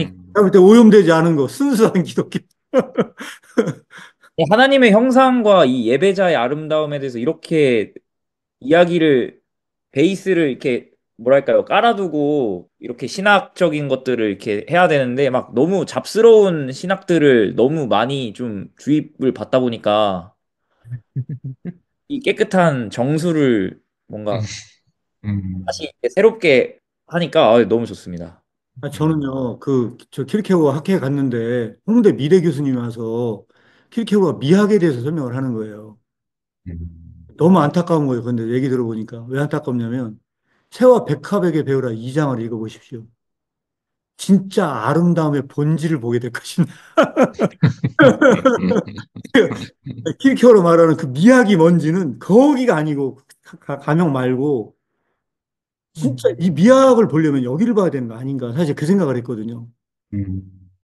제가 볼 때 오염되지 않은 거, 순수한 기독교. 하나님의 형상과 이 예배자의 아름다움에 대해서 이렇게 이야기를 베이스를 이렇게 뭐랄까요 깔아두고 이렇게 신학적인 것들을 이렇게 해야 되는데 막 너무 잡스러운 신학들을 너무 많이 좀 주입을 받다 보니까 이 깨끗한 정수를 음, 뭔가 다시 음, 이렇게 새롭게 하니까 너무 좋습니다. 저는요, 저 킬케고가 학회에 갔는데, 홍대 미대 교수님이 와서 킬케고가 미학에 대해서 설명을 하는 거예요. 음, 너무 안타까운 거예요. 근데 얘기 들어보니까. 왜 안타깝냐면, 새와 백합에게 배우라 2장을 읽어보십시오. 진짜 아름다움의 본질을 보게 될 것입니다. 킬케고로 말하는 그 미학이 뭔지는 거기가 아니고, 가명 말고, 진짜 이 미학을 보려면 여기를 봐야 되는 거 아닌가. 사실 그 생각을 했거든요.